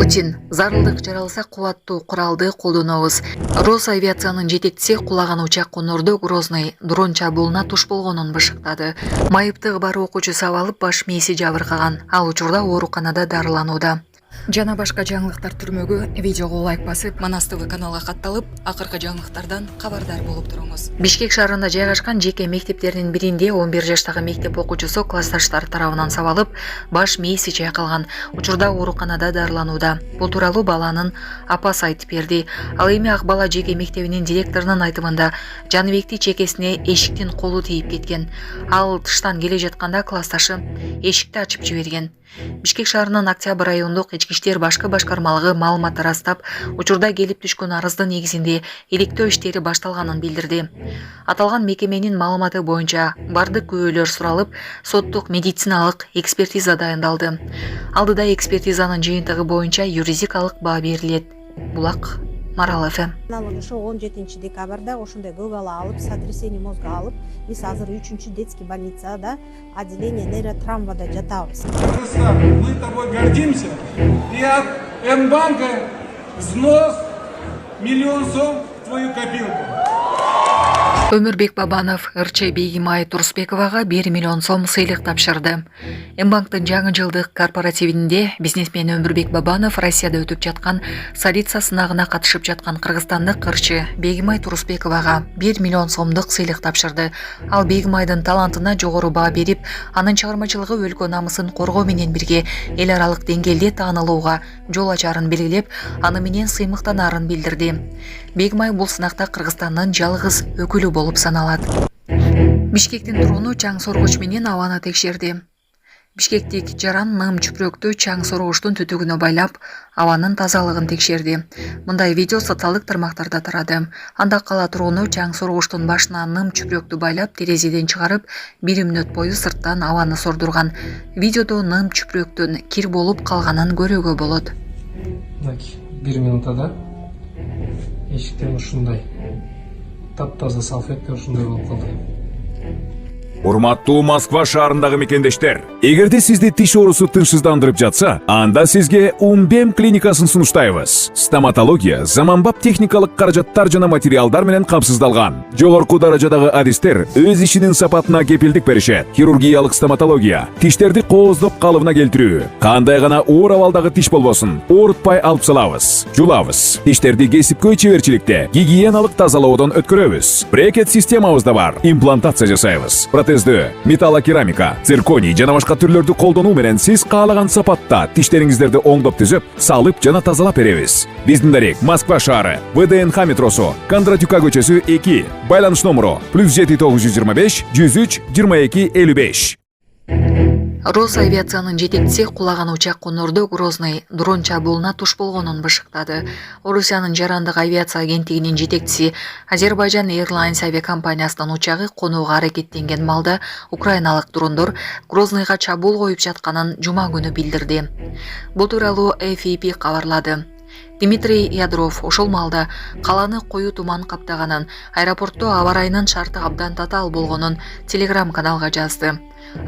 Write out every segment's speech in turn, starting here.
Путин зарылдык жаралса кубаттуу куралды колдонобуз. Росавиациянын жетекчиси кулаган учак конордо Грозный дрон чабуулуна туш болгонун бышыктады. Майыптыгы бар окуучу сабалып баш мээси жабыркаган. Ал учурда ооруканада дарыланууда. Жана башка жаңылыктар түрмөгү видеого лайк басып, Манас ТВ каналга катталып, акыркы жаңылыктардан кабардар болуп туруңуз. Бишкек шаарында жайгашкан жеке мектептердин биринде 11 жаштагы мектеп окуучусу классташтары тарабынан сабалып, баш мээси чайкалган. Учурда ооруканада дарыланууда. Бул тууралуу баланын апасы айтып берди. Ал эми ак бала жеке мектебинин директорунун айтымында Жаныбекти чекесине эшиктин колу тийип кеткен. Ал тыштан келе жатканда классташы эшикти ачып жиберген. Бишкек шаарынын Октябрь райондук ички иштер башкы башкармалыгы маалымат тарастап, учурда келип түшкөн арыздын негизинде иликтөө иштери башталганын билдирди. Аталган мекеменин маалыматы боюнча бардык күбөлөр суралып, соттук медициналык экспертиза дайындалды. Алдыда экспертизанын жыйынтыгы боюнча юридикалык баа берилет. Булак Марал ФМ. Ошо 17 декабрда ошондой көп бала алып, сотрясение мозга алып, биз азыр 3-чү детский больницада, отделение нейротравмада жатабыз. Мы тобой гордимся. И от М-банка взнос 1 000 000 сом в твою копилку. Өмүрбек Бабанов РЧ Бейгимай Турсбековага 1 миллион сом сыйлык тапшырды. М-банктын жаңы жылдык корпоративинде бизнесмен Өмүрбек Бабанов Россияда өтүп жаткан Царица сынагына катышып жаткан кыргызстандык ырчы Бейгимай Турсбековага 1 миллион сомдук сыйлык тапшырды. Ал Бейгимайдын талантына жогору баа берип, анын чыгармачылыгы өлкө намысын коргоо менен бирге эл аралык деңгээлде таанылууга жол ачарын белгилеп, аны менен сыймыктанаарын билдирди. Бейгимай бул сынакта Кыргызстандын жалгыз өкүлү болуп саналат. Бишкектин тургуну чаң соргуч менен абаны текшерди. Бишкектик жаран ным чүпүрөктү чаң соргучтун түтүгүнө байлап, абанын тазалыгын текшерди. Мындай видео социалдык тармактарда тарады. Анда кала тургуну чаң соргучтун башына ным чүпүрөктү байлап, терезеден чыгарып, 1 мүнөт бою сырттан абаны сордурган. Видеодо ным чүпүрөктүн кир болуп калганын көрүүгө болот. 1 минутада эшиктен ушундай таптаза салфетка ушундай болуп калды. Урматтуу Москва шаарындагы мекендештер, эгерде сизди тиш оорусу тынчсыздандырып жатса, анда сизге Умбем клиникасын сунуштайбыз. Стоматология заманбап техникалык каражаттар жана материалдар менен камсыздалган. Жогорку даражадагы адистер өз ишинин сапатына кепилдик беришет. Хирургиялык стоматология, тиштерди кооздоп калыбына келтирүү, кандай гана оор абалдагы тиш болбосун, оорутпай алып салабыз, жулабыз. Тиштерди кесипкөй чеберчиликте, гигиеналык тазалоодон өткөрөбүз. Брекет системабыз да бар, имплантация жасайбыз. Металлокерамика, цирконий жана башка түрлөрдү колдонуу менен сиз каалаган сапатта тиштериңиздерди оңдоп түзөп, салып жана тазалап беребиз. Биздин дарек Москва шаары, ВДНХ метросу, Кондратюка көчөсү 2, байланыш номеру +7 925 103 22 55. Росавиациянын жетекчиси кулаган учак конордо Грозный дрон чабуулуна туш болгонун бышыктады. Орусиянын жарандык авиация агенттигинин жетекчиси Азербайджан Airlines авиакомпаниясынын учагы конууга аракеттенген малда украиналык дрондор Грозныйга чабуул коюп жатканын жума күнү билдирди. Бул тууралуу FAP кабарлады. Дмитрий Ядров ошол малда каланы коюу туман каптаганын, аэропортто аба ырайынын шарты абдан татаал болгонун телеграм-каналга жазды.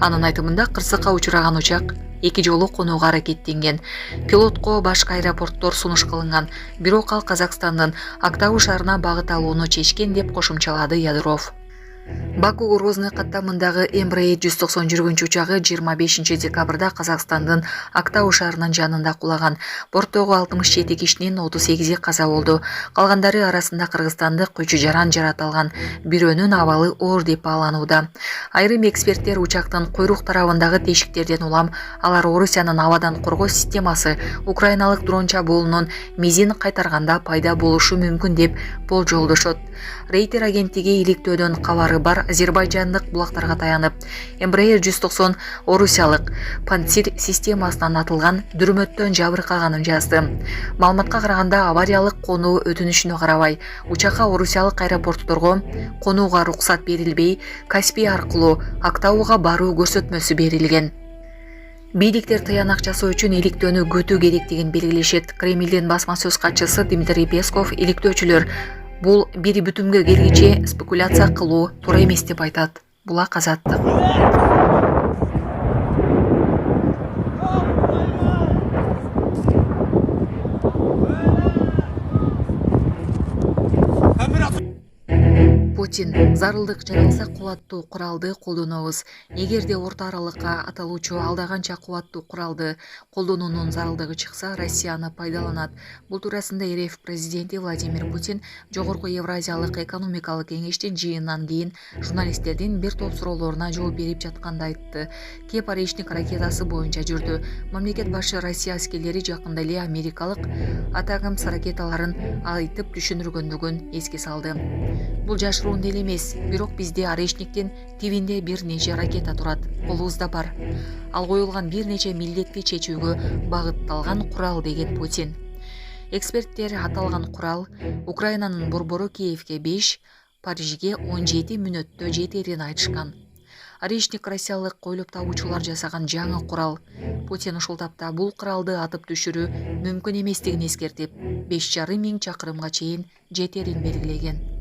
Анын айтымында кырсыкка учураган учак 2 жолу конууга аракеттенген. Пилотко башка аэропорттор сунуш кылынган, бирок ал Казакстандын Актау шаарына багыт алууну чечкен деп кошумчалады Ядров. Баку Грозный каттамындагы Embraer 190 жүргүнчү учагы 25 декабрда Казакстандын Актау шаарынын жанында кулаган. Борттогу 67 кишинин 38-и каза болду. Калгандары арасында кыргызстандык көчү жаран жаратылган. Бирөөнүн абалы оор деп бааланууда. Айрым эксперттер учактын куйрук тарабындагы тешиктерден улам алар Орусиянын абадан коргоо системасы украиналык дрон чабуулунун мизин кайтарганда пайда болушу мүмкүн деп болжолдошот. Рейтер агенттиги иликтөөдөн кабары бар азербайжандык булактарга таянып, Embraer 190 орусиялык Панцир системасынан атылган дүрмөттөн жабыркаганын жазды. Маалыматка караганда авариялык конуу өтүнүшүнө карабай, учакка орусиялык аэропортторго конууга уруксат берилбей, Каспий аркылуу Актауга баруу көрсөтмөсү берилген. Бийликтер тыянак жасоо үчүн иликтөөнү күтүү керектигин белгилешет. Кремлдин басма сөз катчысы Дмитрий Песков иликтөөчүлөр бул бир бүтүмгө келгиче спекуляция кылуу туура эмес деп айтат. Булак Азаттык. Путин зарылдык жаралса кубаттуу куралды колдонобуз. Эгерде орто аралыкка аталуучу алдаганча кубаттуу куралды колдонуунун зарылдыгы чыкса, Россияны пайдаланат. Бул туурасында РФ президенти Владимир Путин Жогорку Евразиялык экономикалык кеңештин жыйынынан кийин журналисттердин бир топ суроолоруна жооп берип жатканда айтты. Кеп Орешник ракетасы боюнча жүрдү. Мамлекет башы Россия аскерлери жакында эле америкалык Атакамс ракеталарын айтып түшүндүргөндүгүн эске салды. Бул жашыруун деле эмес, бирок бизде Орешниктин тибинде бир нече ракета турат. Колубузда бар. Ал коюлган бир нече милдетти чечүүгө багытталган курал деген Путин. Эксперттер аталган курал Украинанын борбору Киевге 5, Парижге 17 мүнөттө жетерин айтышкан. Орешник россиялык койлоп табуучулар жасаган жаңы курал. Путин ушул тапта бул куралды атып түшүрүү мүмкүн эместигин эскертип, 5,5 миң чакырымга чейин жетерин белгилеген.